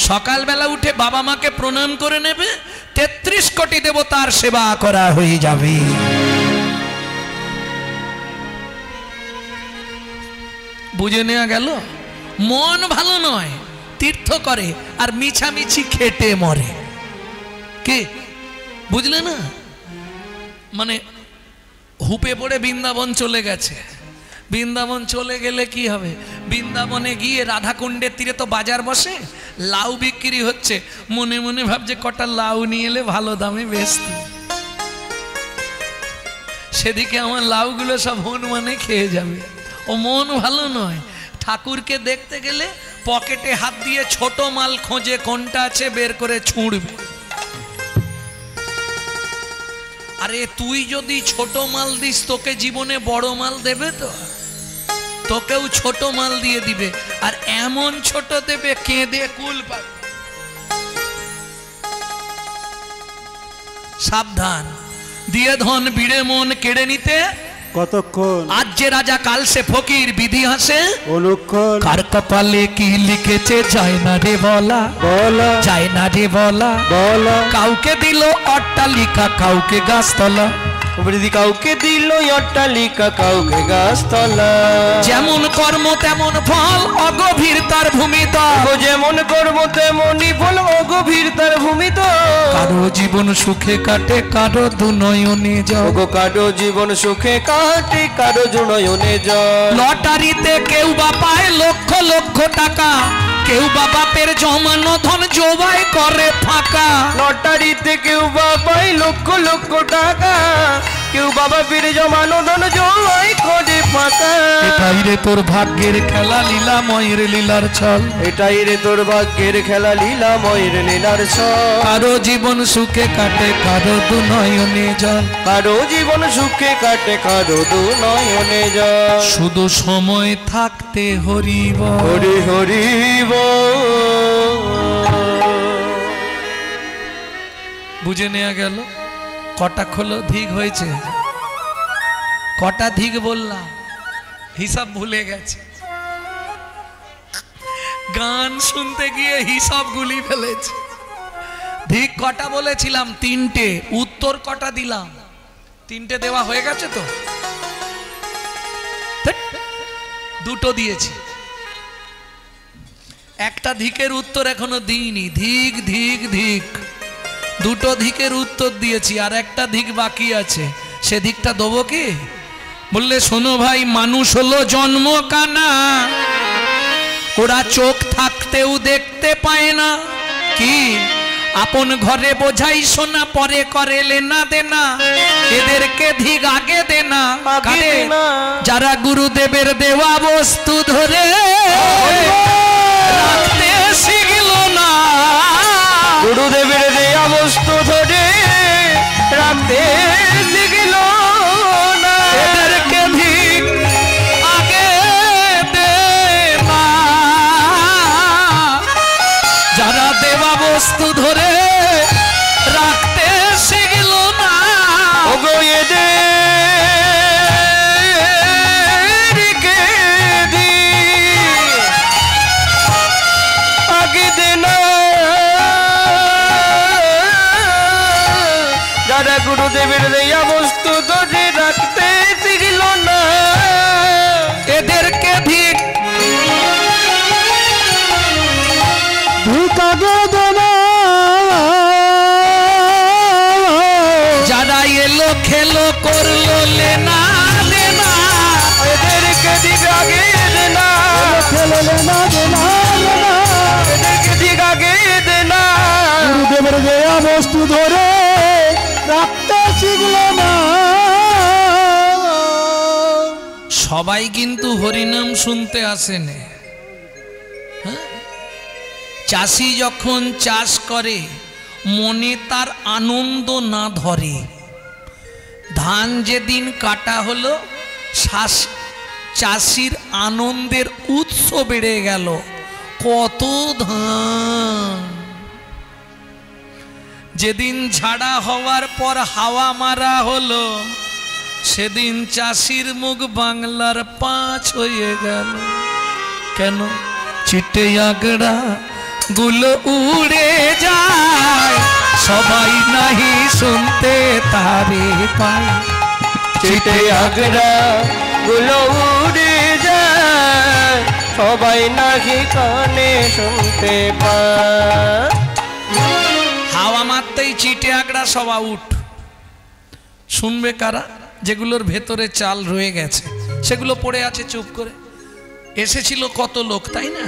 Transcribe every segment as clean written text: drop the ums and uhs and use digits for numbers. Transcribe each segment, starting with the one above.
সকালবেলা উঠে বাবা মাকে প্রণাম করে নেবে, 33 কোটি দেবতার সেবা করা হয়ে যাবে। বুঝে নেওয়া গেল? মন ভালো নয়, তীর্থ করে আর মিছামিছি খেটে মরে। কে বুঝলে না? মানে হুপে পড়ে বৃন্দাবন চলে গেছে। বৃন্দাবন চলে গেলে কি হবে? বৃন্দাবনে গিয়ে রাধাকুণ্ডের তীরে তো বাজার বসে, লাউ বিক্রি হচ্ছে, মনে মনে ভাবছে কটা লাউ নিয়ে এলে ভালো দামে বেচতে। সেদিকে আমার লাউগুলো সব হনুমানে খেয়ে যাবে। ও মন ভালো নয়। ঠাকুরকে দেখতে গেলে পকেটে হাত দিয়ে ছোট মাল খোঁজে, কোনটা আছে বের করে ছুঁড়বে। আরে তুই যদি ছোট মাল দিস, তোকে জীবনে বড় মাল দেবে তো? তোকেও ছোট মাল দিয়ে দিবে, আর এমন ছোট দেবে কেঁদে কুল পাবে। সাবধান, দিয়ে ধন বিড়ে মন কেড়ে নিতে কতক্ষণ। আজ যে রাজা কাল সে ফকির, বিধি হাসে অনুক্ষণ। কার কপালে কি লিখেছে যায় না রে বলা, বলা যায় না রে বলা। বলা কাউকে দিল অট্টালিকা, কাউকে গাছতলা, কাউকে দিল অট্টালিকা, কাউকে গাছতলা। যেমন কর্ম তেমন ফল, অগভীর তার ভূমিতল। যেমন কর্ম তেমনই ফল, অগভীর তার ভূমিতল। কারো জীবন সুখে কাটে, কারো দুনয়নে জল। কারো জীবন সুখে কাটে, কারো দুনয়নে জল। লটারিতে কেউ বা পায় লক্ষ লক্ষ টাকা, কেউ বা বাপের জমানো ধন জোবাই করে ফাঁকা। লটারিতে কেউ বা পায় লক্ষ লক্ষ টাকা, কেউ বাবা পীর জমানো ধন জমাই করে ফাঁকা। এটাই রে তোর ভাগ্যের খেলা, লীলাময়ের লীলার ছল। এটাই রে তোর ভাগ্যের খেলা, লীলাময়ের লীলার ছল। কারো জীবন সুখে কাটে, কারো দুনয়নে জল। কারো জীবন সুখে কাটে, কারো দুনয়নে জল। শুধু সময় থাকতে হরিব হরি হরিব। বুঝে নেওয়া গেল? কটা খোলো ধিক হয়েছে? কটা ধিক বললাম? হিসাব ভুলে গেছে। গান শুনতে গিয়ে হিসাব গুলি ফেলেছে। ধিক কটা বলেছিলাম? 3টে। উত্তর কটা দিলাম? 3টে দেওয়া হয়ে গেছে তো? 2টো দিয়েছি। একটা ধিকের উত্তর এখনো দিইনি। ধিক ধিক ধিক, 2টো ধিকের উত্তর দিয়েছি, আর একটা ধিক বাকি আছে। সে ধিকটা দেবো কি? বললে শোনো ভাই, মানুষ হলো জন্ম কানা, ওরা চোখ থাকতেও দেখতে পায় না। কি আপন ঘরে বোঝাই সোনা, পরে করে লেনা দেনা, এদেরকে ধিক আগে দেনা। যারা গুরুদেবের দেওয়া বস্তু ধরে রাখতে শিখল না, গুরুদেবের দেয়া বস্তু ধরে রাখতে শিখল না, এদেরকে ধিক আগে দেনা। যারা দেওয়া বস্তু ধরে রাখতে শিখল না, ওগো এদেরকে ধিক আগে দেনা। যারা গুরুদেবের দেয়া বস্তু ধরে রাখতে শিখল না, এদেরকে ধিক আগে দেনা। যারা এলো খেলো করলো লেনা দেনা, এদেরকে ধিক আগে দেনা। এদেরকে ধিক আগে দেনা। গুরুদেবের দেয়া বস্তু ধরে রাখতে শিখল না। সবাই কিন্তু হরিনাম শুনতে আসেনে। চাষি যখন চাষ করে, মনে তার আনন্দ না ধরে। ধান যেদিন কাটা হলো, চাষির আনন্দের উৎস বেড়ে গেল। কত ধান! যেদিন ঝাড়া হওয়ার পর হাওয়া মারা হলো, সেদিন চাষির মুখ বাংলার 5 হয়ে গেল। কেন? চিটে আগড়া গুলো উড়ে যায়, সবাই নাহি শুনতে তারে পায়। চিটে আগড়া গুলো উড়ে যায়, সবাই নাকি কানে শুনতে পায়। হাওয়া মারতেই চিটে আগড়া সব আউট। শুনবে কারা? যেগুলোর ভেতরে চাল রয়ে গেছে, সেগুলো পড়ে আছে চুপ করে। এসেছিল কত লোক, তাই না?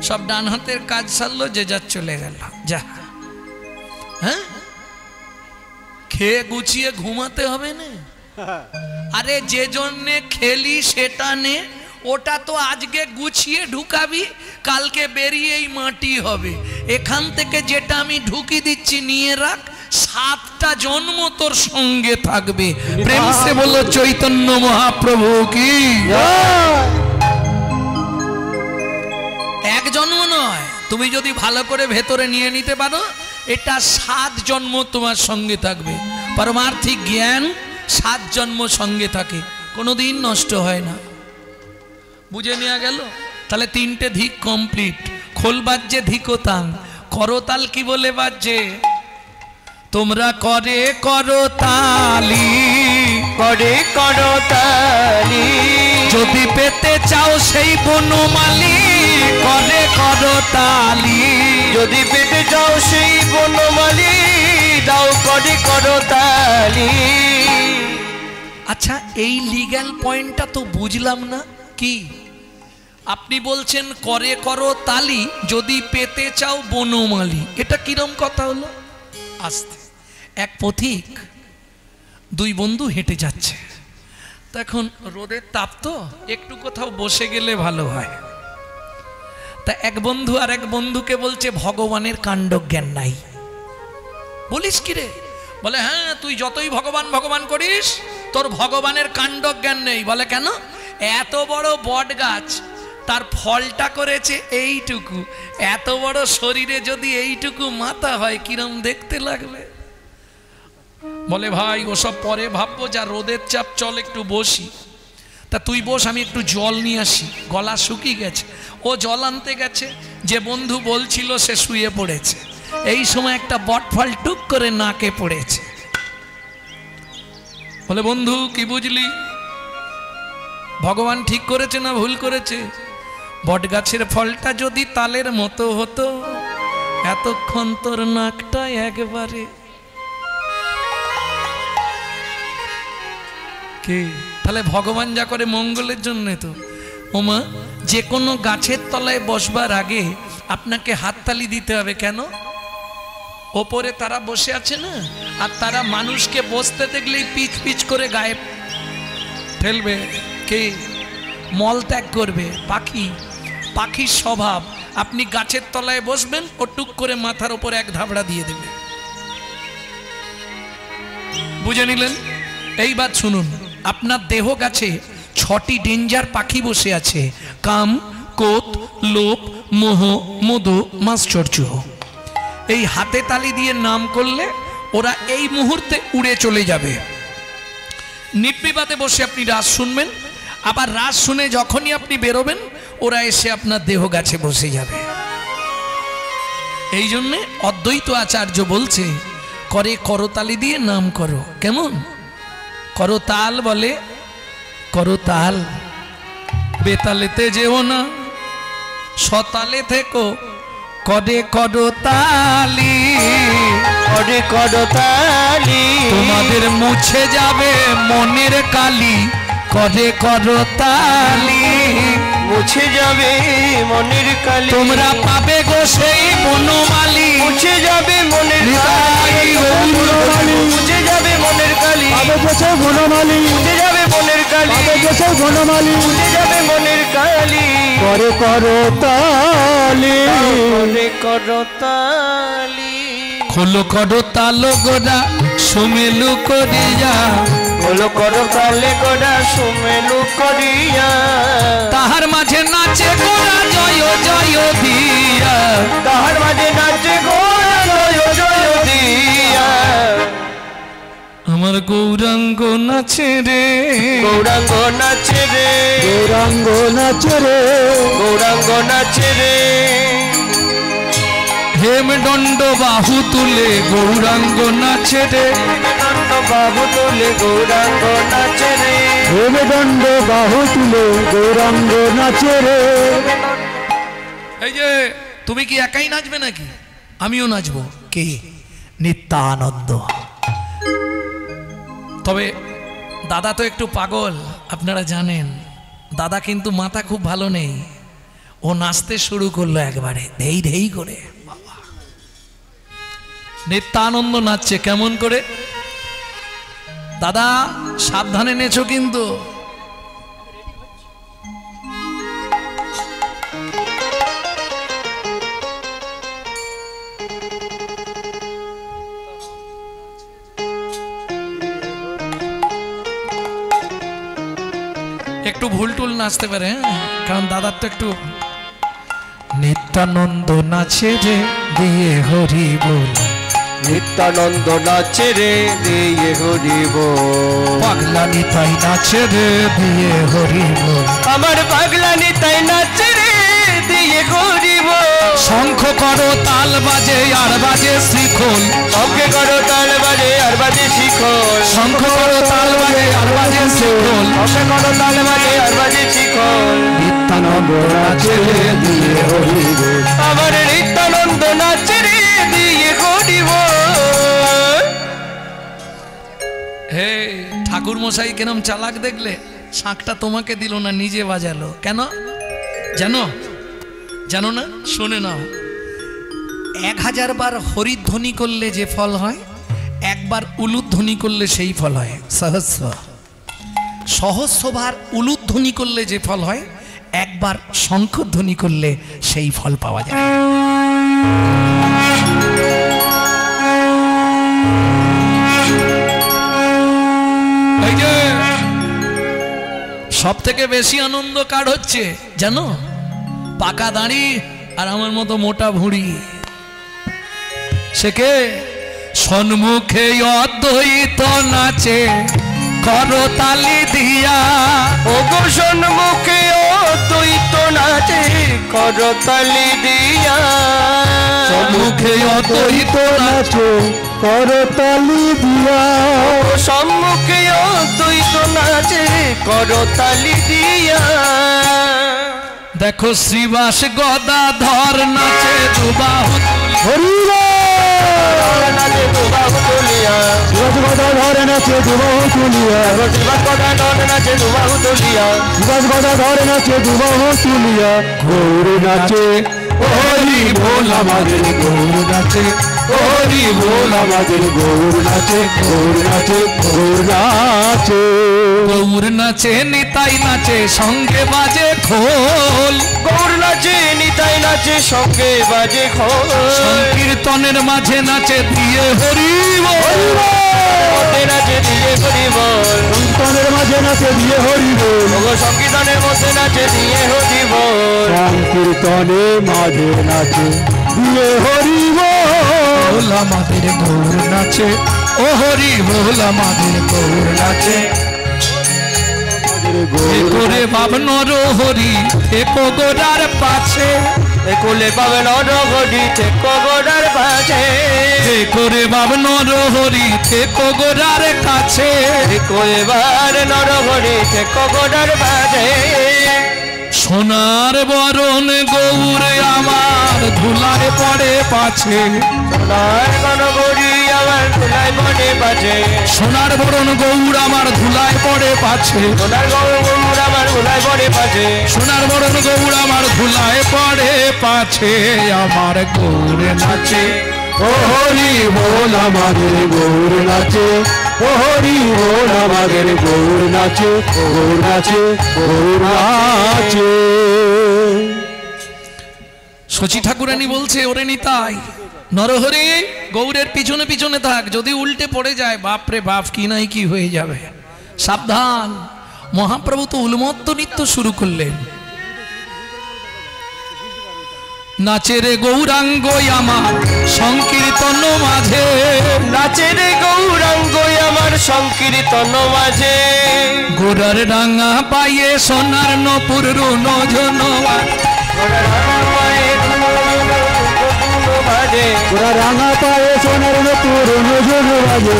সব ডান হাতের কাজ সারলো, যে যার চলে গেল। যা, হ্যাঁ, খেয়ে গুছিয়ে ঘুমাতে হবে না। আরে যে জন্যে খেলি সেটা নে, ওটা তো আজকে গুছিয়ে ঢুকাবি, কালকে বেরিয়েই মাটি হবে। এখান থেকে যেটা আমি ঢুকি দিচ্ছি নিয়ে রাখ, 7টা জন্ম তোর সঙ্গে থাকবে। প্রেম সে বলো চৈতন্য মহাপ্রভু কি। এক জন্ম নয়, তুমি যদি ভালো করে ভেতরে নিয়ে নিতে পারো, এটা 7 জন্ম তোমার সঙ্গে থাকবে। পারমার্থিক জ্ঞান 7 জন্ম সঙ্গে থাকে, কোনোদিন নষ্ট হয় না। বুঝে নেওয়া গেল? তাহলে 3টে ধিক কমপ্লিট। খোল বাজছে ধিকোতাং, করতাল কি বলে বাজছে? তোমরা করে করতালি, করে করতালি, যদি পেতে চাও সেই বনমালী, করে করতালি, যদি পেতে চাও সেই বনমালী, দাও করে করতালি। আচ্ছা, এই লিগ্যাল পয়েন্টটা তো বুঝলাম না। কি আপনি বলছেন করে করো তালি, যদি পেতে চাও বনমালী, এটা কিরম কথা হলো? আস্তে, এক পথিক 2 বন্ধু হেঁটে যাচ্ছে। তখন রোদের তাপ তো, একটু কোথাও বসে গেলে ভালো হয়। তা এক বন্ধু আর এক বন্ধুকে বলছে ভগবানের কাণ্ড জ্ঞান নাই। বলিস কি রে? বলে হ্যাঁ, তুই যতই ভগবান ভগবান করিস, তোর ভগবানের কাণ্ড জ্ঞান নেই। বলে কেন? এত বড় বট গাছ, তার ফলটা করেছে এইটুকু, এত বড় শরীরে যদি এইটুকু মাথা হয়, কিরম দেখতে লাগবে। বলে ভাই ওসব পরে ভাববো, যা রোদের চাপ, চল একটু বসি। তা তুই বস, আমি একটু জল নিয়ে আসি, গলা শুকিয়ে গেছে। ও জল আনতে গেছে, যে বন্ধু বলছিল সে শুয়ে পড়েছে। এই সময় একটা বটফল টুক করে নাকে পড়েছে। বলে বন্ধু কি বুঝলি, ভগবান ঠিক করেছে না ভুল করেছে? বট গাছের ফলটা যদি তালের মতো হতো, এতক্ষণ তোর নাকটা একবারে। কে? তাহলে ভগবান যা করে মঙ্গলের জন্য তো। ওমা, যে কোনো গাছের তলায় বসবার আগে আপনাকে হাততালি দিতে হবে। কেন? ওপরে তারা বসে আছে না, আর তারা মানুষকে বসতে দেখলেই পিচ পিচ করে গায়ে ফেলবে। কে? মল ত্যাগ করবে। পাখি, পাখির স্বভাব। আপনি গাছের তলায় বসবেন, ও টুক করে মাথার উপর এক ধাবড়া দিয়ে দেবে। বুঝে নিলেন? এইবার শুনুন, আপনার দেহ গাছে 6টি ডেঞ্জার পাখি বসে আছে: কাম, কোত, লোভ, মোহ, মদ, মাশ্চর্য। এই হাতে তালি দিয়ে নাম করলে ওরা এই মুহূর্তে উড়ে চলে যাবে। নির্বিবাদে বসে আপনি রাস শুনবেন, আবার রাস শুনে যখনই আপনি বেরোবেন, ওরা এসে আপনার দেহ গাছে বসে যাবে। এই জন্যে অদ্বৈত আচার্য বলছে, করে করতালি দিয়ে নাম করো। কেমন? করতাল বলে, করতাল। বেতালেতে যেও না, সতালে থেকো, করে করতালি, করে করতালি, তোমাদের মুছে যাবে মনের কালি, করে করতালি, মুছে যাবে মনের কালি, তোমরা পাবে গো সেই বনমালী, মুছে যাবে মনের কালি, মুছে যাবে মনের কালি, বনমালী, মুছে যাবে মনের কালি, বনমালী, মুছে যাবে মনের কালি, করে করতালি, করে করতালি, খোলো করতাল গোড়া সুমেলু করিয়া, খোলো করতালে গোড়া সুমেলু করিয়া, তাহার মাঝে নাচে গোড়া জয় জয় দিয়া, তাহার মাঝে নাচে গোড়া জয় জয় দিয়া, আমার গৌরাঙ্গ নাচে রে, গৌরাঙ্গ নাচে রে, গৌরাঙ্গ নাচে রে, গৌরাঙ্গ নাচে রে, হেমদণ্ড বাহু তুলে গৌরাঙ্গ নাচে রে, হেমদণ্ড বাহু তুলে গৌরাঙ্গ নাচে রে, হেমদণ্ড বাহু তুলে গৌরাঙ্গ নাচে রে। এই যে তুমি কি একাই নাচবে নাকি? আমিও নাচবো। কে? নিত্যানন্দ। তবে দাদা তো একটু পাগল, আপনারা জানেন। দাদা কিন্তু মাথা খুব ভালো নেই। ও নাচতে শুরু করলো একবারে ধেই ধেই করে। নিত্যানন্দ নাচছে কেমন করে? দাদা সাবধানে নেচো কিন্তু। একটু ভুল টুল নাচতে পারে, কারণ দাদার তো একটু। নিত্যানন্দ নাচে রে দিয়ে হরি বল, নিত্যানন্দ নাচে রে দিয়ে হরি বল, পাগলা নিতাই নাচে রে দিয়ে হরি বল, আমার পাগলা নিতাই নাচে রে দিয়ে হরি বল। শঙ্খ করো তাল বাজে আর বাজে শিখল, শঙ্খে করো তাল বাজে আর বাজে শিখল, শঙ্খ করো তাল বাজে আর বাজে শিখল, শঙ্খে করো তাল বাজে আর বাজে শিখল। নিত্যানন্দ নাচে রে দিয়ে হরি বল, আমার নিত্যানন্দ নাচে রে দিয়ে হরি বল। হে ঠাকুর মশাই কেরম চালাক দেখলে? শাঁখটা তোমাকে দিল না, নিজে বাজালো। কেন জানো? জানো না? শুনে নাও। 1000 বার হরিধ্বনি করলে যে ফল হয়, একবার উলুধ্বনি করলে সেই ফল হয় সহস্র। সহস্রবার উলুধ্বনি করলে যে ফল হয়, একবার শঙ্খধ্বনি করলে সেই ফল পাওয়া যায়। এই যে সব থেকে বেশি আনন্দ কার হচ্ছে জানো? পাকা দাঁড়ি আর আমার মতো মোটা ভুঁড়ি। সে কে? সন্মুখে অদ্বৈত নাচে করতালি দিয়া, ও গো সন্মুখে অদ্বৈত নাচে করতালি দিয়া, সম্মুখে অদ্বৈত নাচে করতালি দিয়া, ও সম্মুখে অদ্বৈত নাচে করতালি দিয়া। দেখো শ্রীবাস গদাধর নাচে দুবাহু হরি নাচে দুবাহু তুলিয়া, ধরে নাচে দুবাহু তুলিয়া, শিবাস গদাধর নাচে দুবাহু তুলিয়া, শিবাস গদা ধরে নাচে দুবাহু তুলিয়া, গৌর নাচে হরি বল আমাদের গৌর নাচে, হরি বল আমাদের গৌর নাচে, গৌর নাচে, গৌর নাচে। গৌর নাচে নিতাই নাচে সঙ্গে বাজে খোল, গৌর নাচে নিতাই নাচে সঙ্গে বাজে খোল, সংকীর্তনের মাঝে নাচে দিয়ে হরি বল, মধ্যে নাচে দিয়ে হরি বল, সংকীর্তনের মাঝে নাচে দিয়ে হরি বল, ও সংকীর্তনের মধ্যে নাচে দিয়ে হরি বল, সংকীর্তনে মাঝে নাচে দিয়ে হরি বল, আমাদের গৌর নাচে ও হরি বল, আমাদের গৌর নাচে। এ করে ভাবনর হরি একো গোড়ার পাছে, কোলে পাবে নরগড়ি থেকো গোড়ার পাছে, এ করে ভাবনর হরি একো গোড়ার কাছে, এবার নরগড়ি থেকো গোড়ার পাছে। সোনার বরণ গৌর আমার ধুলায় পড়ে পাছে, সোনার নরগড়ি আমার ধুলায় পড়ে পাছে, সোনার বরণ গৌর আমার ধুলায় পড়ে পাছে, সোনার গৌর আমার ধুলায় পড়ে পাছে, সোনার বরণ গৌর আমার ধুলায় পড়ে পাছে, আমার গৌর নাচে ও হরি বল আমাদের গৌর নাচে, ও হরি বল আমাদের গৌর নাচে, গৌর নাচে, গৌর নাচে। শচী ঠাকুরানী বলছে, ওরে নিতাই নরহরি গৌরের পিছনে পিছনে থাক, যদি উল্টে পড়ে যায় বাপরে বাপ কি নাই কি হয়ে যাবে, সাবধান। মহাপ্রভু তো উন্মত্ত নৃত্য শুরু করলেন। নাচে রে গৌরাঙ্গ আমার সংকীর্তন মাঝে, নাচে রে গৌরাঙ্গ আমার সংকীর্তন মাঝে, গোড়ার ডাঙা পাইয়ে সোনার নপুর রুন ঝনবা, ওরা রাঙা পায়ে সোনার নপুর অনুজন বাজে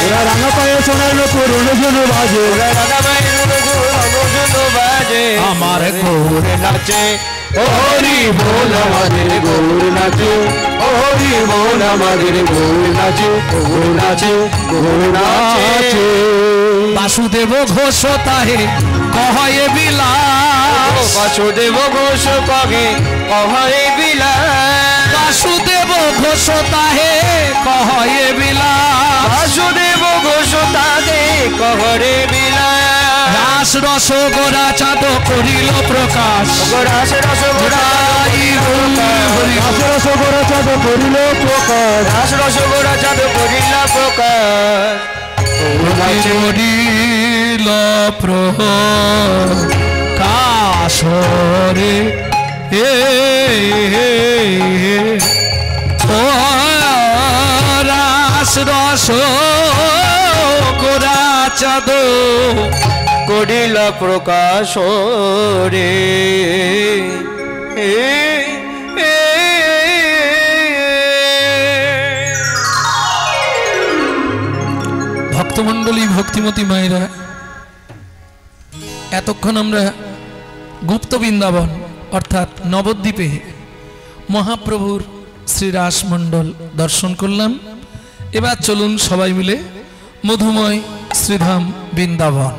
ওরা রাঙা পায়ে সোনার নপুর অনুজন বাজে আমার গৌর নাচে হরি বল আমাদের গৌর নাচে হরি বল আমাদের গৌর নাচে গৌর নাচে গৌর নাচে বাসুদেব ঘোষ তাহে কহে বিলাস বাসুদেব ঘোষ কহে কহে বিলাস বাসুদেব ঘোষ তাহে কহে বিলাস বাসুদেব ঘোষ তাহে কহরে বিলাস রাস রস গোরা চাঁদ করিল প্রকাশ রাস রস রাস রস গোরা চাঁদ করিল প্রকাশ রাস রস গোরা চাঁদ করিল প্রকাশ করিল প্রকাশ রে ও রাস রস গোরা চাঁদ করিল প্রকাশ রে ভক্তমণ্ডলী ভক্তিমতী মায়েরা, এতক্ষণ আমরা গুপ্ত বৃন্দাবন অর্থাৎ নবদ্বীপে মহাপ্রভুর শ্রীরাস মণ্ডল দর্শন করলাম। এবার চলুন সবাই মিলে মধুময় শ্রীধাম বৃন্দাবন।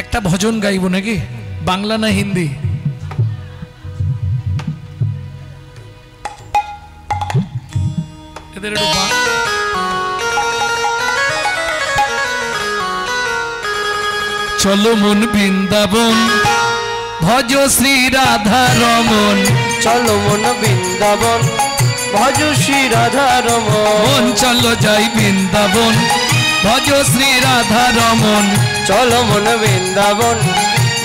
একটা ভজন গাইব নাকি, বাংলা না হিন্দি? এদের একটু চলো মন বৃন্দাবন ভজ শ্রী রাধা রমন, চলো মন বৃন্দাবন ভজ শ্রী রাধা রমন, মন চলো যাই বৃন্দাবন ভজ শ্রী রাধা রমন, চলো মন বৃন্দাবন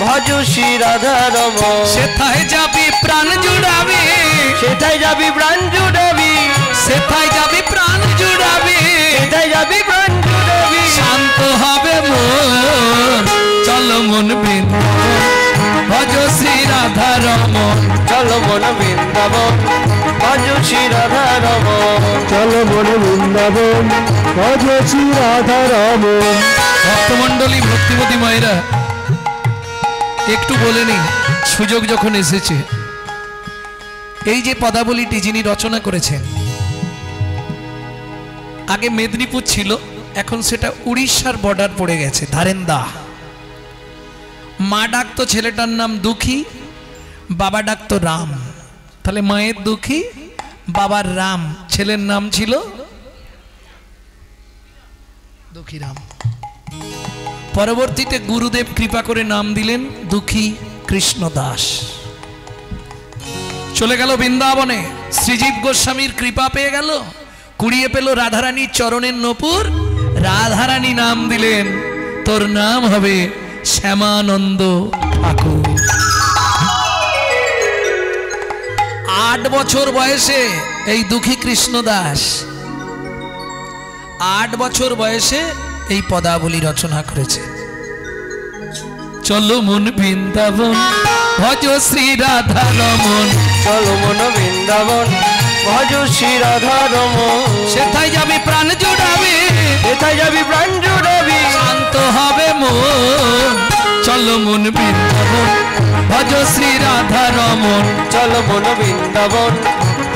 ভজ শ্রী রাধা রমন, সেথায় যাবি প্রাণ জুড়াবি, সেথায় যাবি প্রাণ জুড়াবি, সেথায় যাবি প্রাণ জুড়াবি, সেথায় যাবি প্রাণ জুড়াবি, শান্ত হবে মন চলো মন বৃন্দাবন ভজ শ্রী রাধা রমন, চলো মন বৃন্দাবন ভজ শ্রী রাধা রমন, চলো মন বৃন্দাবন ভজ শ্রী রাধা রমন। ভক্তমণ্ডলী ভক্তিমতী মায়েরা, একটু বলে নি, সুযোগ যখন এসেছে, এই যে পদাবলীটি যিনি রচনা করেছেন, আগে মেদিনীপুর ছিল, এখন সেটা উড়িষ্যার বর্ডার পড়ে গেছে, ধারেন্দা। মা ডাকতো ছেলেটার নাম দুঃখী, বাবা ডাকতো রাম। তাহলে মায়ের দুঃখী, বাবার রাম, ছেলের নাম ছিল দুঃখী রাম। পরবর্তীতে গুরুদেব কৃপা করে নাম দিলেন দুঃখী কৃষ্ণ দাস। চলে গেল বৃন্দাবনে, শ্রীজীব গোস্বামীর কৃপা পেয়ে গেল, কুড়িয়ে পেল রাধারানীর চরণের নপুর, রাধারানী নাম দিলেন তোর নাম হবে শ্যামানন্দ ঠাকুর। 8 বছর বয়সে এই দুঃখী কৃষ্ণ দাস 8 বছর বয়সে এই পদাবলী রচনা করেছে। চলো মন বৃন্দাবন ভজ শ্রী রাধা রমন, চলো মন বৃন্দাবন ভজ শ্রী রাধা রমন, সেথায় যাবি প্রাণ জুড়াবি, সেথায় যাবি প্রাণ জুড়াবি, শান্ত হবে মন চলো মন বৃন্দাবন ভজ শ্রী রাধা রমন, চলো মন বৃন্দাবন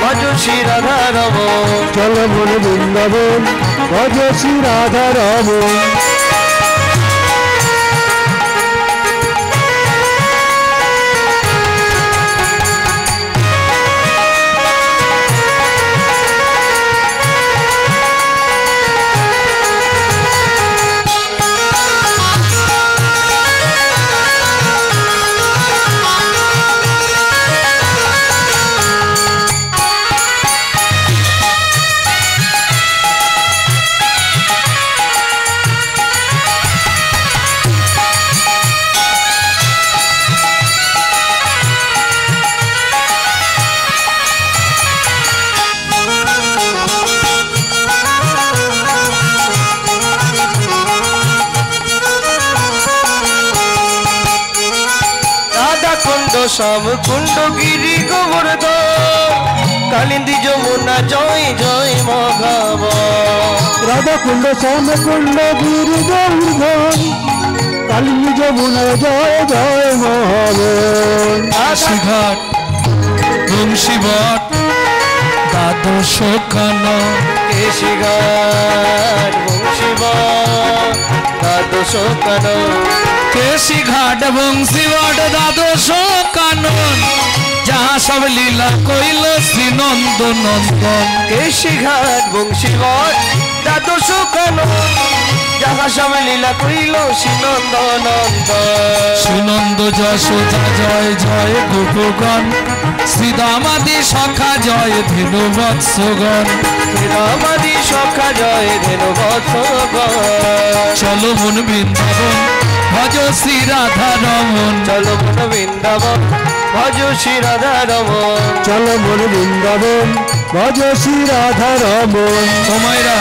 ভজ শ্রী রাধা রমন, চলো মন বৃন্দাবন ভজ শ্রী রাধা রমন। শ্যাম কুণ্ড গিরি গোবর্ধন কালিন্দী যমুনা জয় জয় মহাব রাধা কুণ্ড শ্যাম কুণ্ড গিরি গোবর্ধন কালিন্দী যমুনা জয় জয় মহাবন। কাশীঘাট বংশীবট দ্বাদশ কানন কেশিঘাট বংশীবট দ্বাদশ কানন কেশীঘাট বংশীবট দ্বাদশ কানন যাহা সব লীলা কইল শ্রী নন্দ নন্দন। কেশিঘাট বংশীবট দ্বাদশ কানন যাহা সব লীলা কইল শ্রীনন্দ নন্দন। সুনন্দ যশোদা জয় জয় গোপগণ শ্রীদামাদি সখা জয় ধেনু বৎসগণ। রামাদি সখা জয় ধেনু বৎসগণ। চলো মন বৃন্দাবন ভজ শ্রী রাধা রমন। চলো মন বৃন্দাবন ভজ শ্রী রাধা রমন। চলো মন বৃন্দাবন ভজ শ্রী রাধা রমন। সময়রা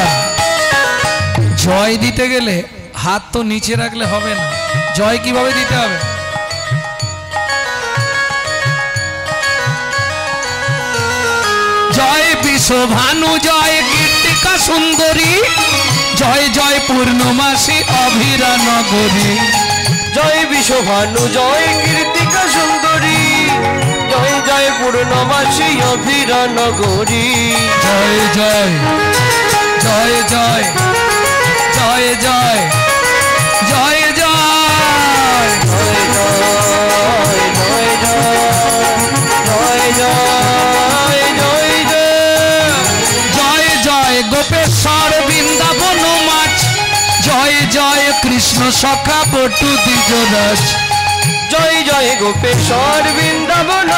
জয় দিতে গেলে হাত তো নিচে রাখলে হবে না, জয় কিভাবে দিতে হবে? জয় বিশ্বভানু জয় কীর্তিকা সুন্দরী জয় জয় পূর্ণমাসী অভিরা নগরী। জয় বিশ্বভানু জয় কীর্তিকা সুন্দরী জয় জয় পূর্ণমাসী অভিরা নগরী। জয় জয় জয় জয় জয় জয় জয় জয় জয় জয় জয় জয় জয় জয় জয় জয় জয় গোপেশ্বর বৃন্দাবন মাছ জয় জয় কৃষ্ণ সখা বটু দ্বিজরাজ। জয় জয় গোপেশ্বর বৃন্দাবন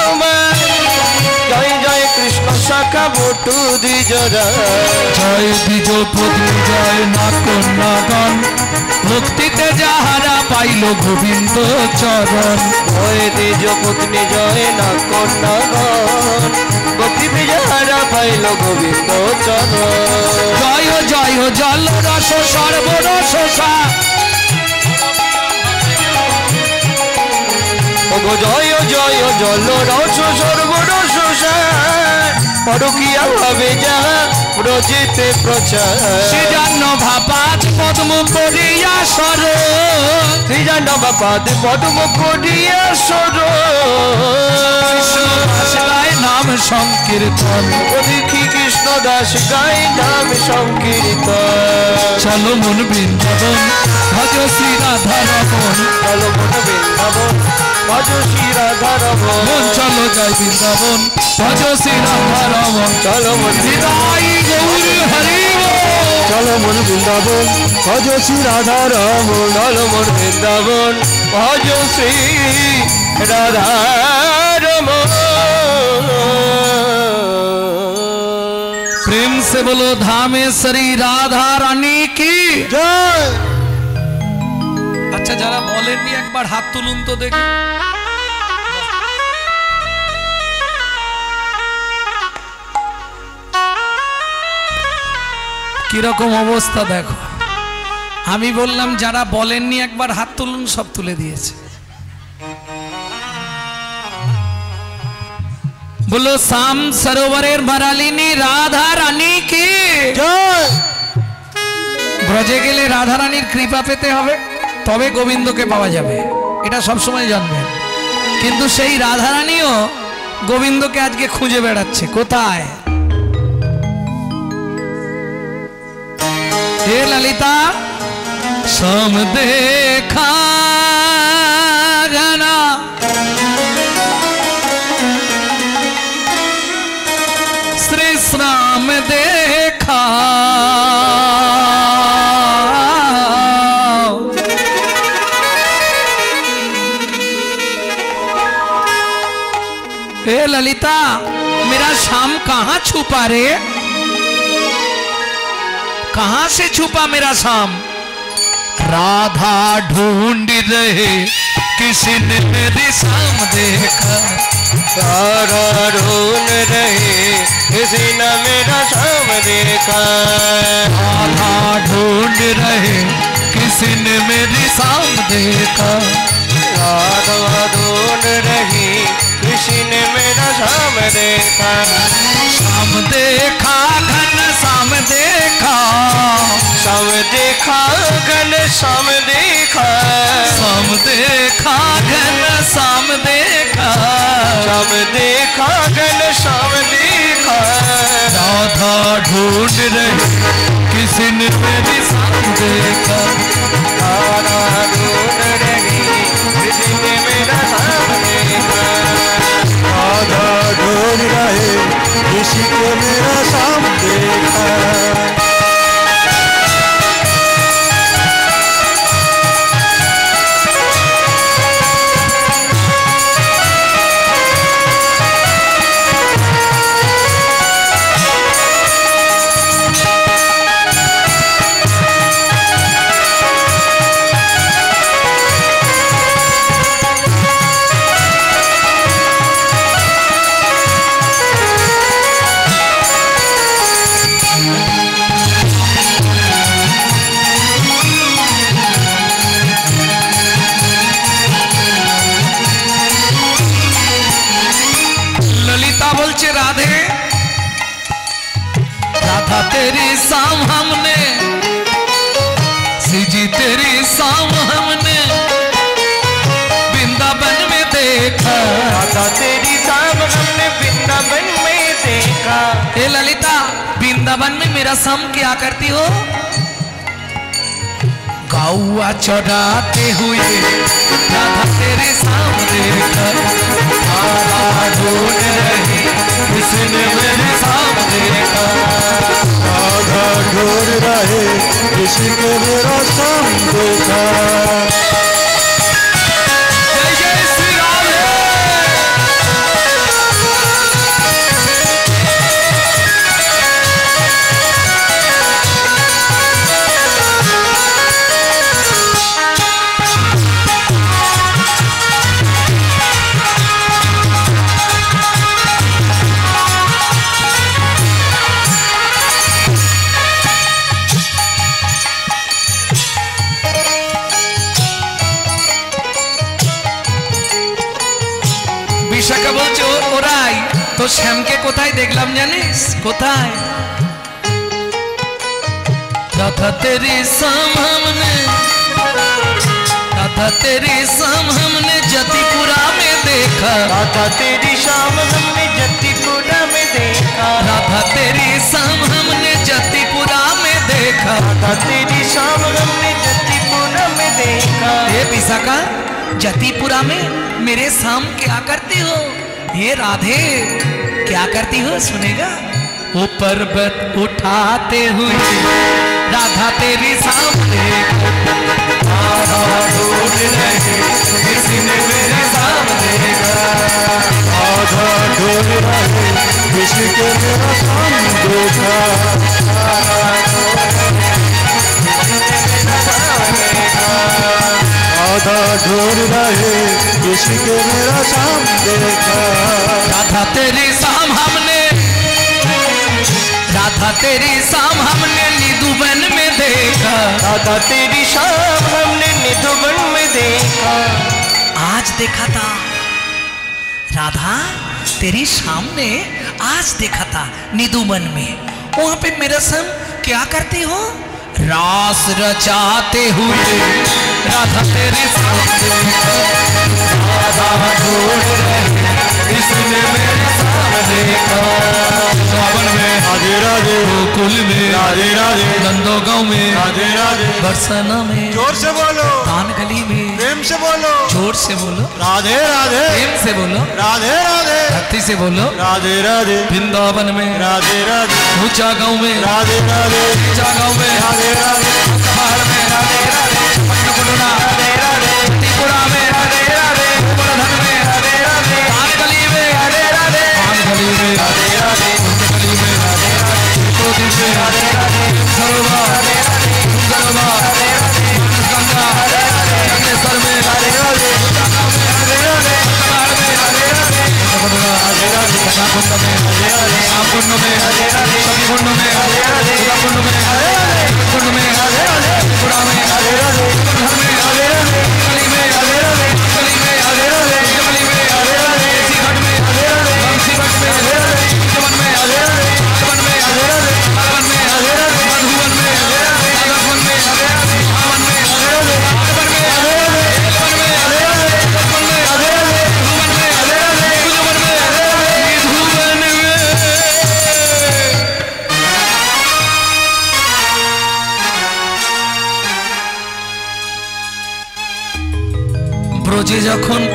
জয় জয় কৃষ্ণ শাখা বটু দ্বিজরাজ। জয় দ্বিজপতি জয় না কন্যাগণ ভক্তিতে যাহারা পাইল গোবিন্দ চরণ। জয় দ্বিজ পত্নী জয় না কন্যাগণ ভক্তিতে যাহারা পাইল গোবিন্দ চরণ। জয় জয় জল রস সর্বরস সা ওগো জয় জয় জল রস সর্বরস পরকিয়া ভাবে যাহা ব্রজেতে প্রচার। শ্রীজান্ন ভাপাত পদ্ম করিয়া সর শ্রীজান্ন বাপাদ পদ্ম করিয়া সর। গায় নাম সংকীর্তন দেখি কৃষ্ণ দাস গাই নাম সংকীর্তন। চলো মন বৃন্দাবন ভজ শ্রী রাধা রমন। চলো মন বৃন্দাবন ভজ শ্রী রাধা রমন। মন চলো জয় বৃন্দাবন ভজ শ্রী রাধা রমন। চলো মন হৃদয় গৌর হরি চলো মন বৃন্দাবন ভজ শ্রী রাধা রমন। চলো মন বৃন্দাবন ভজ শ্রী রাধা রমন। प्रेम से बोलो धामेश्वरी राधा रानी की জয়। अच्छा যারা বলেননি একবার হাত তুলুন তো দেখি। কিরকম অবস্থা দেখো, আমি বললাম যারা বলেননি একবার হাত তুলুন, সব তুলে দিয়েছে। बोलो शाम सरोवरेर भरालिनी राधा रानी की জয়। ব্রজে গেলে রাধা রানীর কৃপা পেতে হবে, তবে গোবিন্দকে পাওয়া যাবে, এটা সব সময় জানবেন। কিন্তু সেই রাধা রানীও গোবিন্দকে আজকে খুঁজে বেড়াচ্ছে, কোথায়? হে ললিতা সম দেখা গানা श्री श्राम देखा ए ललिता मेरा शाम कहाँ छुपा रे, कहाँ से छुपा मेरा शाम? राधा ढूंढ रहे किसी ने मेरी शाम देखा। राधा ढूंढ रहे किसी ने मेरा शाम देखा। राधा ढूंढ रहे किसी ने मेरी शाम देखा। राधा ढूंढ रही श्याम देखा, श्याम देखा घन श्याम देखा, श्याम देखा घन श्याम देखा, श्याम देखा घन श्याम देखा, श्याम देखा घन श्याम देखा। राधा ढूंढ रही किसी ने मेरी श्याम देखा, राधा ढूंढ रही किसी ने मेरा श्याम देखा, राधा ढूंढ रहे किसी को मेरा श्याम देखा। বলছে রাধে, রাধা तेरी शाम हमने, सीजी तेरी शाम हमने वृंदावन में देखा, राधा तेरी शाम हमने वृंदावन में देखा। हे ललिता, वृंदावन में मेरा शाम क्या करती हो? गौआ चढ़ाते हुए राधा तेरे सामने देखा, राधा ढूंढ रही किसने मेरे सामने देखा, राधा ढूंढ रहे किसी को मेरा श्याम देखा। जय जय श्री राधे। বিশাখা বলছে ওরাই তো শ্যামকে কোথায় দেখলাম জানিস? কোথায়? राधा तेरी शाम हमने, राधा तेरी शाम हमने जतिपुरा में देखा, राधा तेरी शाम हमने जतिपुरा में देखा, राधा तेरी शाम हमने जतिपुरा में देखा, राधा तेरी शाम हमने जतिपुरा में देखा। ये विशाखा, जतिपुरा में मेरे शाम क्या करती हो? ये राधे क्या करती हो? सुनेगा। वो पर्वत उठाते हुए राधा तेरी सामने, राधा ढूंढ रही किसी ने मेरे सामने देखा, राधा ढूंढ रहे किसी को मेरा श्याम देखा। राधा ढूंढ रहे किसी को मेरा श्याम देखा। राधा तेरी शाम हमने, राधा तेरी शाम हमने निधुवन में देखा, राधा तेरी शाम हमने निधुवन में देखा। आज देखा था राधा तेरी शाम ने, आज देखा था निधुवन में। वहां पे मेरा संग क्या करते हो? रास रचाते हुए राधा तेरे सामने, राधा ढूंढ रही इसने मेरे सामने देखा। सावन में राधे राधे, गोकुल में राधे राधे, नंदो गांव में राधे राधे, बरसाना में, जोर से बोलो, तान गली में, प्रेम से बोलो, जोर से बोलो, राधे राधे, प्रेम से बोलो, राधे राधे, भक्ति से बोलो, राधे राधे, वृंदावन में, राधे राधे, ऊंचा गांव में, राधे राधे, ऊंचा गांव में, राधे राधे, पहाड़ में, राधे राधे, पटना, राधे राधे, त्रिपुरा में, राधे राधे, गोवर्धन में, राधे राधे, तान गली में, राधे राधे, तान गली में, राधे राधे, गली में, राधे राधे, ज्योति में, राधे राधे, सरोवर, राधे राधे, गंगा, राधे राधे, गंगा, राधे राधे, जगनेश्वर में, राधे राधे, ऊंचा गांव में, राधे राधे, पहाड़ में, राधे राधे, पटना, राधे राधे, कुंड में, राधे राधे, राम कुंड में, राधे राधे, सभी कुंड में, राधे राधे, कुंड में, राधे राधे, कुंड में, राधे राधे, त्रिपुरा में, राधे राधे, गोवर्धन में, राधे राधे, गली में, राधे राधे, गली में, राधे राधे, गली में, राधे राधे, घाट में, राधे राधे,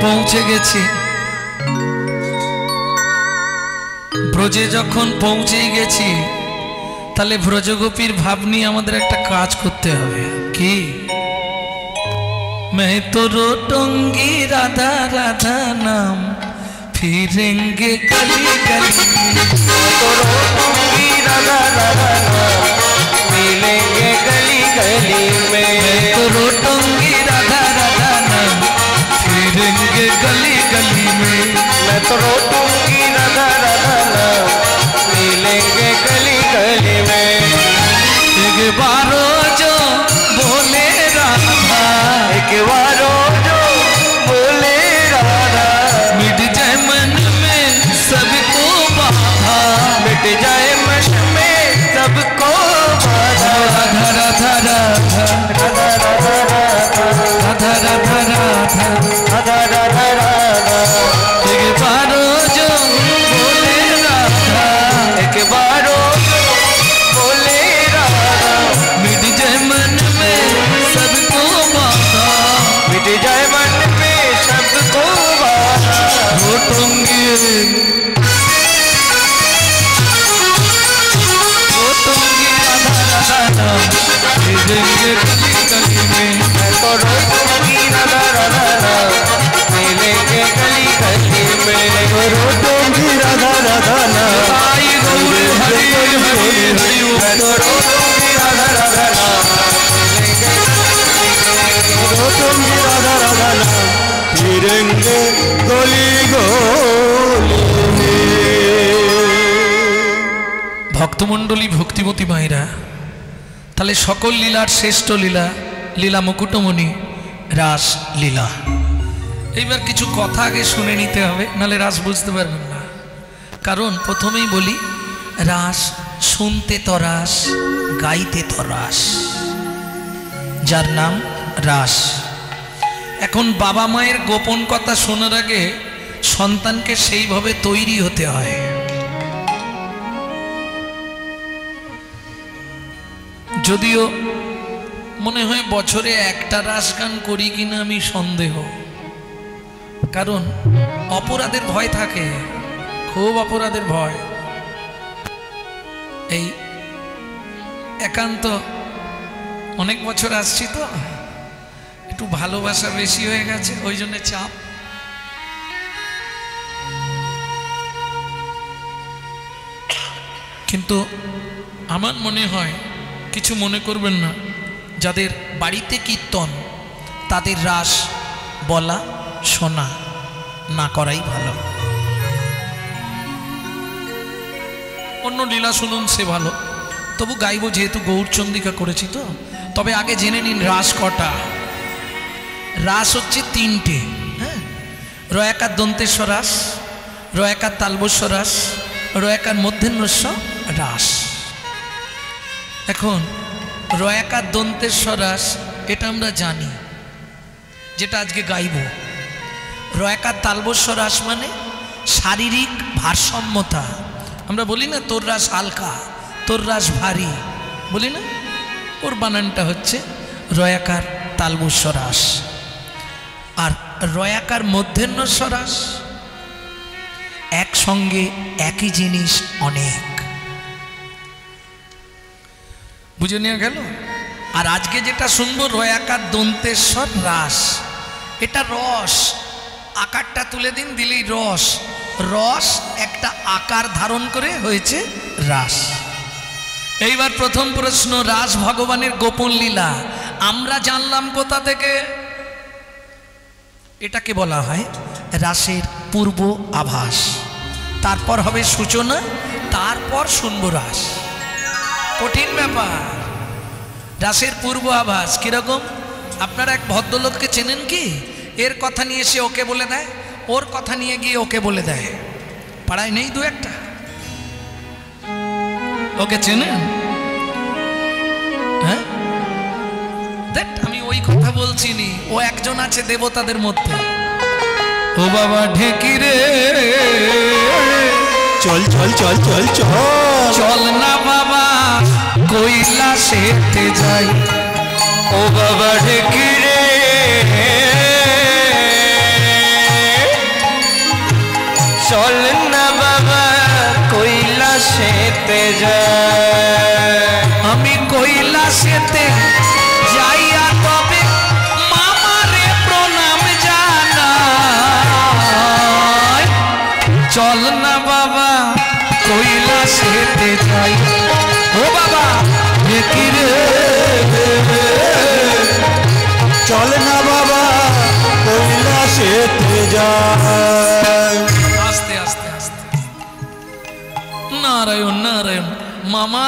পৌঁছে গেছি, ব্রজে যখন পৌঁছেই গেছি, তাহলে ব্রজগোপীর ভাব নিয়ে আমাদের একটা কাজ করতে হবে। কি? मैं तो रोटूंगी राधा राधा नाम, फिरेंगे गली गली। तो रोटूंगी राधा राधा नाम, मिलेंगे गली गली में। मैं तो रोटूंगी राधा राधा नाम, फिरेंगे गली गली में। मैं तो रोटूंगी राधा राधा नाम, मिलेंगे गली गली में। एक बारो जो बोले राधा, एक बारो जो बोले राधा, मिट जाए मन में सबको बाधा, मिट जाए मन में सबको बाधा। राधा राधा राधा राधा राधा राधा राधा राधा राधा राधा राधा राधा। एक बारो जो बोले राधा, एक बारो जो बोले राधा, मिट जाए मन में सबको बाधा, मिट जाए मन में सबको बाधा। रोटूंगी राधा राधा नाम, फिरेंगे गली गली में। मैं तो रोटूंगी राधा राधा नाम, मिलेंगे गली गली में। रोटूंगी राधा राधा नाम, आई गौर हरि हरि हरि मैं तो रोटूंगी राधा राधा नाम, मिलेंगे रोटूंगी राधा राधा नाम, फिरेंगे गली गली में। ভক্তমণ্ডলী ভক্তিমতী মায়েরা, তাহলে সকল লীলার শ্রেষ্ঠ লীলা লীলা মুকুটমণি রাস লীলা। এইবার কিছু কথা আগে শুনে নিতে হবে, নাহলে রাস বুঝতে পারবেন না। কারণ প্রথমেই বলি, রাস শুনতে তো রাস, গাইতে তো রাস, যার নাম রাস। এখন বাবা মায়ের গোপন কথা শোনার আগে সন্তানকে সেইভাবে তৈরি হতে হয়। যদিও মনে হয় বছরে একটা রাস গান করি কিনা আমি সন্দেহ, কারণ অপরাধের ভয় থাকে, খুব অপরাধের ভয়। এই একান্ত অনেক বছর আসছি তো, একটু ভালোবাসা বেশি হয়ে গেছে, ওই জন্য চাপ। কিন্তু আমার মনে হয়, কিছু মনে করবেন না, যাদের বাড়িতে কীর্তন তাদের রাস বলা শোনা না করাই ভালো। অন্য লীলা শুনুন, সে ভালো, তবু গাইব যেহেতু গৌরচন্দ্রিকা করেছি তো। তবে আগে জেনে নিন রাস কটা। রাস হচ্ছে তিনটে, হ্যাঁ। রয়াকার দন্তেশ্বর রাস, রয়াকার তালবস্য রাস, রয়াকার মূর্ধন্যস্ব রাস। এখন রয়াকার দন্তেশ্বর রাস এটা আমরা জানি, যেটা আজকে গাইব। রয়াকার তালবস্য রাস মানে শারীরিক ভারসাম্যতা। আমরা বলি না তোর রাস হালকা, তোর রাস ভারী, বলি না, ওর বানানটা হচ্ছে রয়াকার তালবস্য রাস। আর রয়াকার মূর্ধন্যস্ব রাস একসঙ্গে একই জিনিস অনেক, বুঝে নেওয়া গেল। আর আজকে যেটা শুনবো রয়াকার দন্তেশ্বর রাস, এটা রস, আকারটা তুলে দিন, দিলেই রস। রস একটা আকার ধারণ করে হয়েছে রাস। এইবার প্রথম প্রশ্ন, রাস ভগবানের গোপন লীলা আমরা জানলাম কোথা থেকে? এটাকে বলা হয় রাসের পূর্ব আভাস। তারপর হবে সূচনা, তারপর শুনবো রাস। কঠিন ব্যাপার। রাসের পূর্ব আভাস কিরকম? আপনারা এক ভদ্রলোককে চেনেন কি? এর কথা নিয়ে সে ওকে বলে দেয়, ওর কথা নিয়ে গিয়ে ওকে বলে দেয়। পাড়ায় নেই দু একটা? ওকে চেনেন? হ্যাঁ, দেখ আমি ওই কথা বলছি নি, ও একজন আছে দেবতাদের মধ্যে। ও বাবা ঢেকি রে, চল চল চল চল চল চল না বাবা কৈলাসেতে যাই। ও বাবা ঢেকি রে, চল না বাবা কৈলাসেতে যাই। আমি কৈলাসেতে যাইয়া তবে মামারে প্রণাম জানাই। চল না বাবা কৈলাসেতে যাই। ও বাবা কি রে, চল না বাবা কৈলাসেতে যাই। আস্তে আস্তে আস্তে। নারায়ণ নারায়ণ। মামা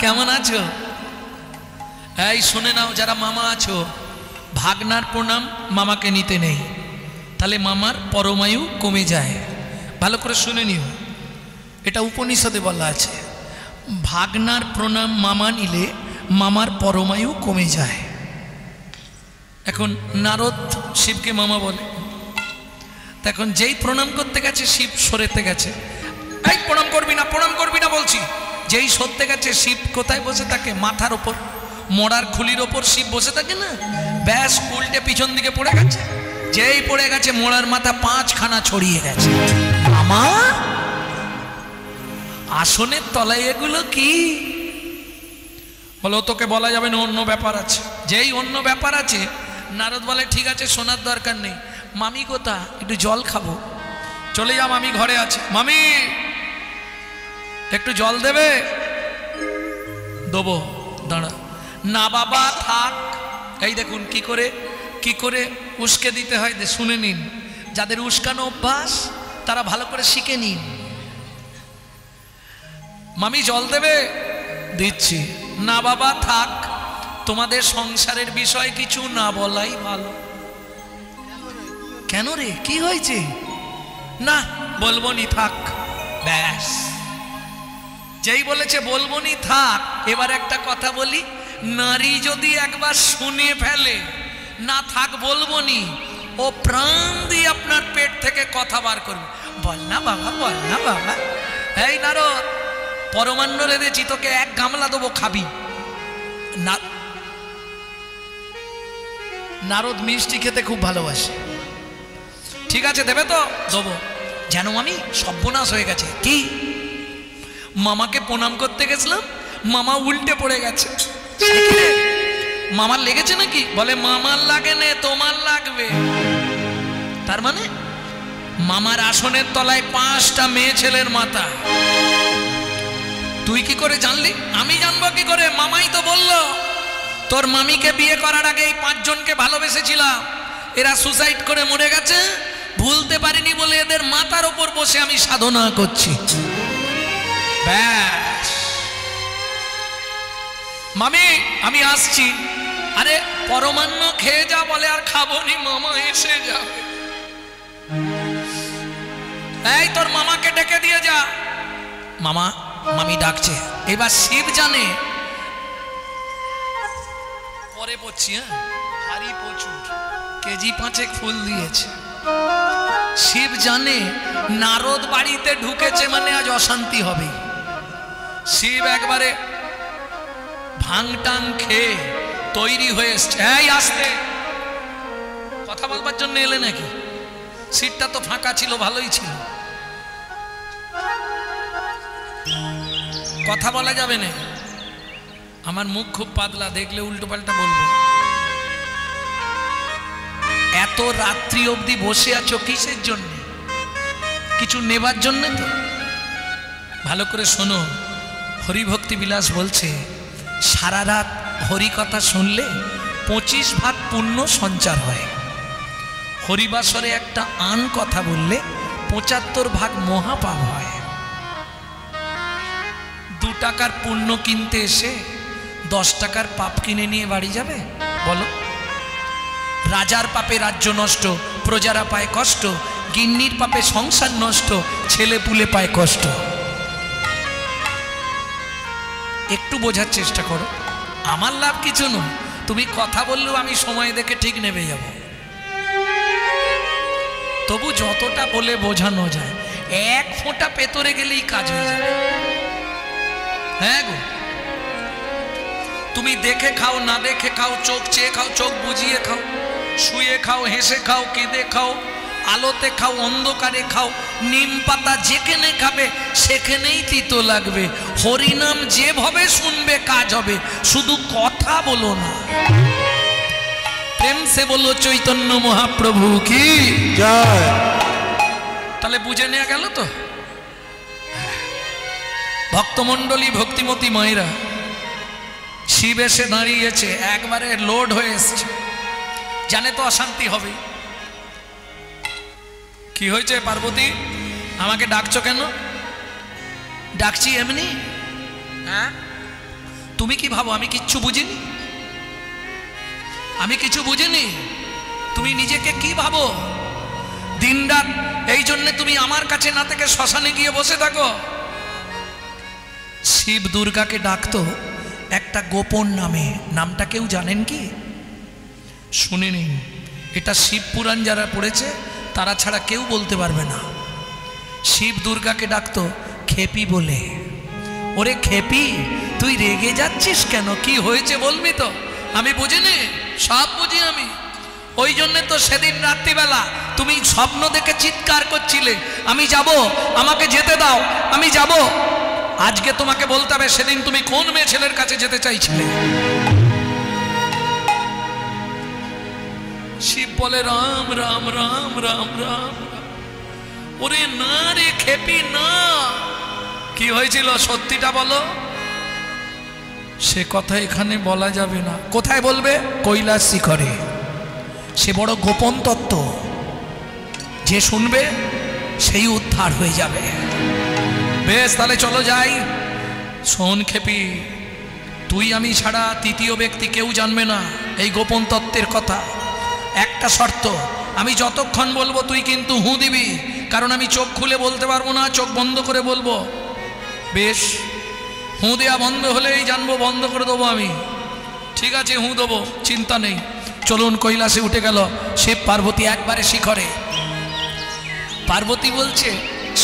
কেমন আছো? এই শুনে নাও, যারা মামা আছো, ভাগনার প্রণাম মামাকে নিতে নেই, তাহলে মামার পরমায়ু কমে যায়। ভালো করে শুনে নিও, এটা উপনিষদে বলা আছে। ভাগনার প্রণাম মামা নিলে মামার পরমায়ু কমে যায়। এখন নারদ শিবকে মামা বলে, এখন যেই প্রণাম করতে গেছে শিব সরেতে গেছে। এই প্রণাম করবি না, প্রণাম করবি না বলছি। যেই সরতে গেছে শিব কোথায় বসে থাকে? মাথার ওপর, মোড়ার খুলির ওপর শিব বসে থাকে না, ব্যাস উল্টে পিছন দিকে পড়ে গেছে। যেই পড়ে গেছে মোড়ার মাথা 5খানা ছড়িয়ে গেছে। মামা আসনের তলায় এগুলো কি? বলো তোকে বলা যাবে না, অন্য ব্যাপার আছে। যেই অন্য ব্যাপার আছে, নারদ বলে ঠিক আছে শোনার দরকার নেই। মামি কোথা? একটু জল খাবো। চলে যা, মামি ঘরে আছে। মামি একটু জল দেবে? দেবো, দাঁড়া। না বাবা থাক। এই দেখুন কি করে উস্কে দিতে হয়, শুনে নিন। যাদের উস্কানো অভ্যাস তারা ভালো করে শিখে নিন। মামি জল দেবে? দিচ্ছি। না বাবা থাক, তোমাদের সংসারের বিষয় কিছু না বলাই ভালো। কেন রে, কি হয়েছে? না বলবো নি, থাক। ব্যাস, যেই বলেছে বলবো নি থাক। এবার একটা কথা বলি, নারী যদি একবার শুনে ফেলে না থাক বলবো নি, ও প্রাণ দিয়ে আপনার পেট থেকে কথা বার করবে। বল না বাবা, বল না বাবা। এই নারদ, পরমান্ন রেঁধেছি, তোকে 1 গামলা দেবো, খাবি না? নারদ মিষ্টি খেতে খুব ভালোবাসে। ঠিক আছে দেবে তো? দেবো। যেন আমি সর্বনাশ হয়ে গেছে। কি? মামাকে প্রণাম করতে গেছিলাম, মামা উল্টে পড়ে গেছে। মামার লেগেছে নাকি? বলে মামার লাগে নে, তোমার লাগবে। তার মানে মামার আসনের তলায় 5টা মেয়ে ছেলের মাথা। তুই কি করে জানলি? আমি জানবো কি করে? মামাই তো বললো তোর মামিকে বিয়ে করার আগে এই 5 জনকে ভালোবেসেছিলাম, এরা সুসাইড করে মরে গেছে, ভুলতে পারিনি বলে এদের মাথার ওপর বসে আমি সাধনা করছি। ব্যাস। মামি আমি আসছি। আরে পরমান্ন খেয়ে যা বলে, আর খাবো নি, মামা এসে যাবে। এই তোর মামাকে ডেকে দিয়ে যা। মামা মামি ডাকছে। এবার শিব জানে, পরে পড়ছি, হ্যাঁ, হারি প্রচুর, কেজি 5 ফুল দিয়েছে। শিব জানে নারদ বাড়িতে ঢুকেছে মানে আজ অশান্তি হবে। শিব একবারে ভাঙটাং খেয়ে তৈরি হয়ে এসছে। এই আসতে, কথা বলবার জন্য এলে নাকি? সিটটা তো ফাঁকা ছিল, ভালোই ছিল। কথা বলা যাবে না, আমার মুখ খুব পাতলা, দেখলে উল্টো পাল্টা বলবো। এত রাত্রি অবধি বসে আছো কিসের জন্য? কিছু নেবার জন্য তো? ভালো করে শোনো, হরিভক্তি বিলাস বলছে সারা রাত হরি কথা শুনলে 25 ভাগ পুণ্য সঞ্চার হয়। হরিবাসরে একটা আন কথা বললে 75 ভাগ মহাপাপ হয়। 2 টাকার পুণ্য কিনতে এসে 10 টাকার পাপ কিনে নিয়ে বাড়ি যাবে? বলো। রাজার পাপে রাজ্য নষ্ট, প্রজারা পায় কষ্ট, গিন্নির পাপে সংসার নষ্ট, ছেলে পুলে পায় কষ্ট। একটু বোঝার চেষ্টা করো, আমার লাভ কিছু নয়। তুমি কথা বললেও আমি সময় দেখে ঠিক নেবে যাব, তবু যতটা বলে বোঝানো যায়। 1 ফোঁটা পেতরে গেলেই কাজ হয়ে যাবে। হ্যাঁ গো, তুমি দেখে খাও, না দেখে খাও, চোখ চেয়ে খাও, চোখ বুঝিয়ে খাও, শুয়ে খাও, হেসে খাও, কেঁদে খাও, আলোতে খাও অন্ধকারে খাও, নিম পাতা যেখানে খাবে সেখানেই তিতো লাগবে। হরিনাম যেভাবে শুনবে কাজ হবে, শুধু কথা বলো না। প্রেম সে বলো চৈতন্য মহাপ্রভু কি জয়। তাহলে বুঝে নেওয়া গেল তো। ভক্তমণ্ডলী ভক্তিমতী মায়েরা, শিব এসে দাঁড়িয়েছে, একবারে লোড হয়ে এসছে, জানে তো অশান্তি হবে। কি হয়েছে পার্বতী, আমাকে ডাকছো কেন? ডাকছি এমনি। হ্যাঁ, তুমি কি ভাবো আমি কিচ্ছু বুঝিনি? আমি কিছু বুঝিনি? তুমি নিজেকে কি ভাবো? দিনরাত এই জন্য তুমি আমার কাছে না থেকে শ্মশানে গিয়ে বসে থাকো। শিব দুর্গাকে ডাকতো একটা গোপন নামে, নামটা কেউ জানেন কি? শুনিনি। এটা শিব পুরাণ যারা পড়েছে তারা ছাড়া কেউ বলতে পারবে না। শিব দুর্গাকে ডাকতো খেপি বলে। ওরে খেপি, তুই রেগে যাচ্ছিস কেন? কি হয়েছে বলবি তো? আমি বুঝিনি, সব বুঝি আমি। ওই জন্যে তো সেদিন রাত্রিবেলা তুমি স্বপ্ন দেখে চিৎকার করছিলে, আমি যাব, আমাকে যেতে দাও, আমি যাব। আজকে তোমাকে বলতে হবে সেদিন তুমি কোন মেয়ে ছেলের কাছে যেতে চাইছিলে। শিব বলে রাম রাম রাম রাম রাম। ওরে না রে খেপি না। কি হয়েছিল সত্যিটা বলো। সে কথা এখানে বলা যাবে না। কোথায় বলবে? কৈলাস শিখরে। সে বড় গোপন তত্ত্ব, যে শুনবে সেই উদ্ধার হয়ে যাবে। বেশ, তাহলে চলো যাই। শোন খেপি, তুই আমি ছাড়া তৃতীয় ব্যক্তি কেউ জানবে না এই গোপন তত্ত্বের কথা। একটা শর্ত, আমি যতক্ষণ বলবো তুই কিন্তু হু দিবি, কারণ আমি চোখ খুলে বলতে পারবো না, চোখ বন্ধ করে বলবো। বেশ, হু দেওয়া বন্ধ হলেই জানবো, বন্ধ করে দেবো আমি। ঠিক আছে, হু দেবো, চিন্তা নেই। চলুন, কৈলাসে উঠে গেল শিব পার্বতী একবারে শিখরে। পার্বতী বলছে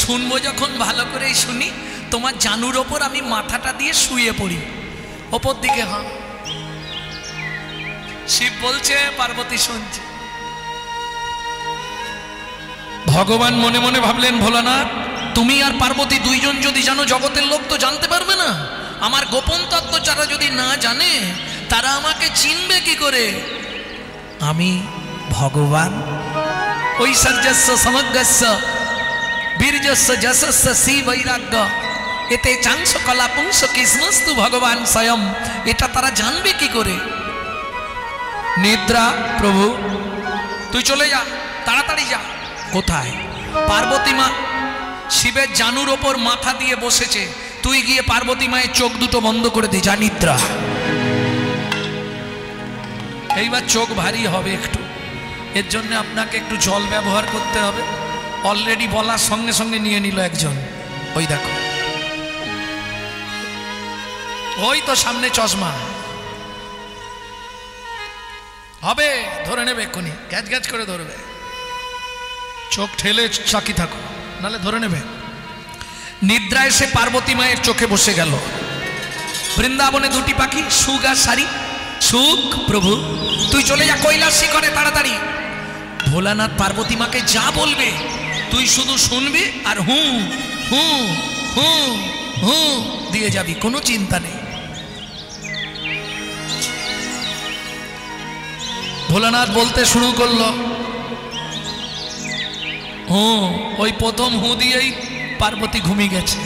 শুনবো যখন ভালো করেই শুনি, তোমার জানুর ওপর আমি মাথাটা দিয়ে শুয়ে পড়ি, ওপর দিকে। হ্যাঁ, শিব বলছে, পার্বতী শুনছে। ভগবান মনে মনে ভাবলেন, ভোলানাথ তুমি আর পার্বতী দুইজন যদি জানো, জগতের লোক তো জানতে পারবে না। আমার গোপন তত্ত্ব যারা যদি না জানে, তারা আমাকে চিনবে কি করে? আমি ভগবান। ঐশ্বর্যস্য সমগ্রস্য বীর্যস্য যশস্য শ্রী বৈরাগ্য এতে চাংশ কলা পুংস কৃষ্ণস্তু ভগবান স্বয়ং। এটা তারা জানবে কি করে? নিদ্রা, প্রভু তুই চলে যা, তাড়াতাড়ি যা। কোথায়? পার্বতী মা শিবের জানুর ওপর মাথা দিয়ে বসেছে, তুই গিয়ে পার্বতী মায়ের চোখ দুটো বন্ধ করে দে, যা নিদ্রা। এইবার চোখ ভারী হবে একটু, এর জন্য আপনাকে একটু জল ব্যবহার করতে হবে। অলরেডি বলার সঙ্গে সঙ্গে নিয়ে নিল একজন। ওই দেখো, ওই তো সামনে চশমা হবে, ধরে নেবে এক্ষুনি, গ্যাজ গ্যাজ করে ধরবে। চোখ ঠেলে চাকি থাকো, নালে ধরে নেবে। নিদ্রা এসে পার্বতী মায়ের চোখে বসে গেল। বৃন্দাবনে দুটি পাখি, সুখ আর সারি। সুখ, প্রভু তুই চলে যা কৈলাস শিখরে তাড়াতাড়ি। ভোলানাথ পার্বতী মাকে যা বলবে তুই শুধু শুনবি আর হু হু হু হু দিয়ে যাবি, কোনো চিন্তা নেই। ভোলানাথ বলতে শুরু করলো, হু। ওই প্রথম হু দিয়েই পার্বতী ঘুমিয়ে গেছে।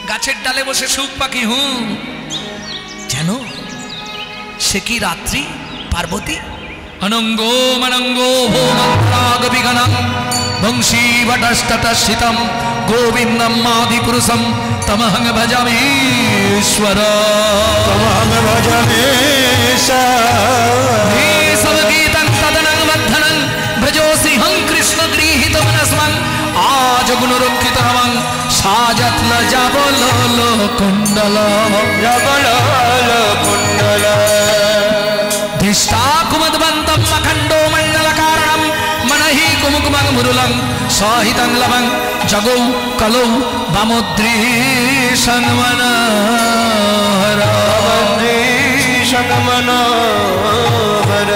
গাছের ডালে বসে সুখ পাখি হু। জানো সে কি রাত্রি পার্বতী? অনঙ্গো মনঙ্গো ভো মন্ত্রাগ বিগণম বংশী বটস্ততস্থিতম গোবিন্দম আদিপুরুষম তমহং ভজামীশ্বর। তমহং ভজামীশ্বর। সব গীতং তদনং বদ্ধনং ব্রজোসিহং কৃষ্ণ গৃহীত মনস্মং আজ গুণরক্ষিত রমং সাজত্ল যাবল কুণ্ডল যাবল কুণ্ডল। ধিষ্টাকুমদ্বন্తం অখণ্ডো মণ্ডল কারণম মনহি কুমুকুমং মুরুলং সাহিতং লবং জগৌ কলৌ বামোদ্রীশং মনোহর। বামোদ্রীশং মনোহর।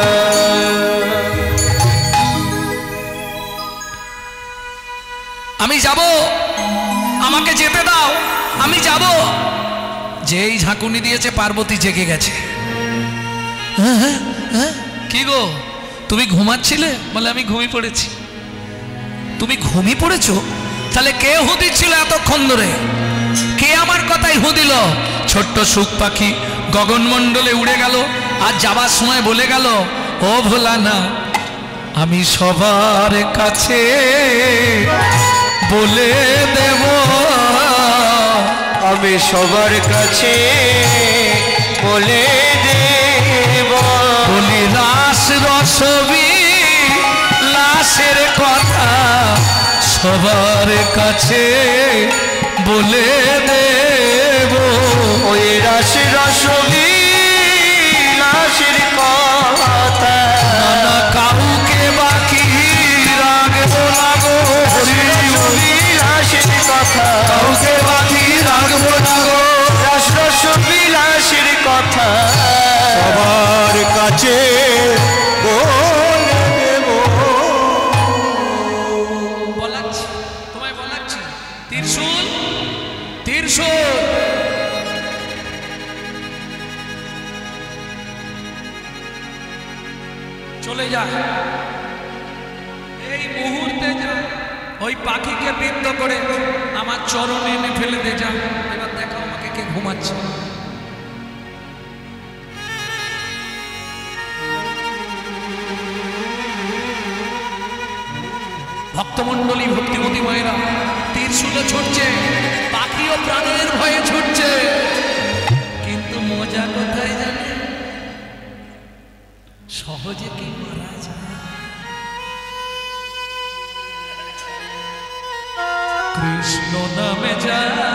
আমি যাব, আমাকে যেতে দাও, আমি যাব। যেই ঝাঁকুনি দিয়েছে পার্বতী জেগে গেছে। কি গো তুমি ঘুমাচ্ছিলে? বলে আমি ঘুমিয়ে পড়েছি। তুমি ঘুমিয়ে পড়েছো? তাহলে কে হু দিচ্ছিল এতক্ষণ ধরে? কে আমার কথাই হু দিল? ছোট্ট সুখ পাখি গগনমণ্ডলে উড়ে গেল, আর যাবার সময় বলে গেল, ও ভোলানা আমি সবার কাছে বলে দেব, আমি সবার কাছে বলে দেব, বলি রাস রসবি লাশের কথা সবার কাছে বলে দেব। ওই রাস রসবি লাশের কথা না কাউকে বাকি রাখবো না গো, রসবি লাশের কথা কাউকে বাকি রাখবো না গো। রাস রসবি লাশের কথা সবার কাছে বলে দেব। বলাচ্ছি তোমায়, বলাচ্ছি ত্রিশূল, ত্রিশূল চলে যা, এই মুহূর্তে যা, ওই পাখিকে বিদ্ধ করে আমার চরণে এনে ফেলে দে যা। এবার দেখো আমাকে কে ঘুমাচ্ছে। ভক্তমণ্ডলী ভক্তিমতী মায়েরা তীরশুলে ছুটছে, পাখিও প্রাণের ভয়ে ছুটছে, কিন্তু মজা কোথায় জানে? সহজে কি মারা যায়? কৃষ্ণ নামে যায়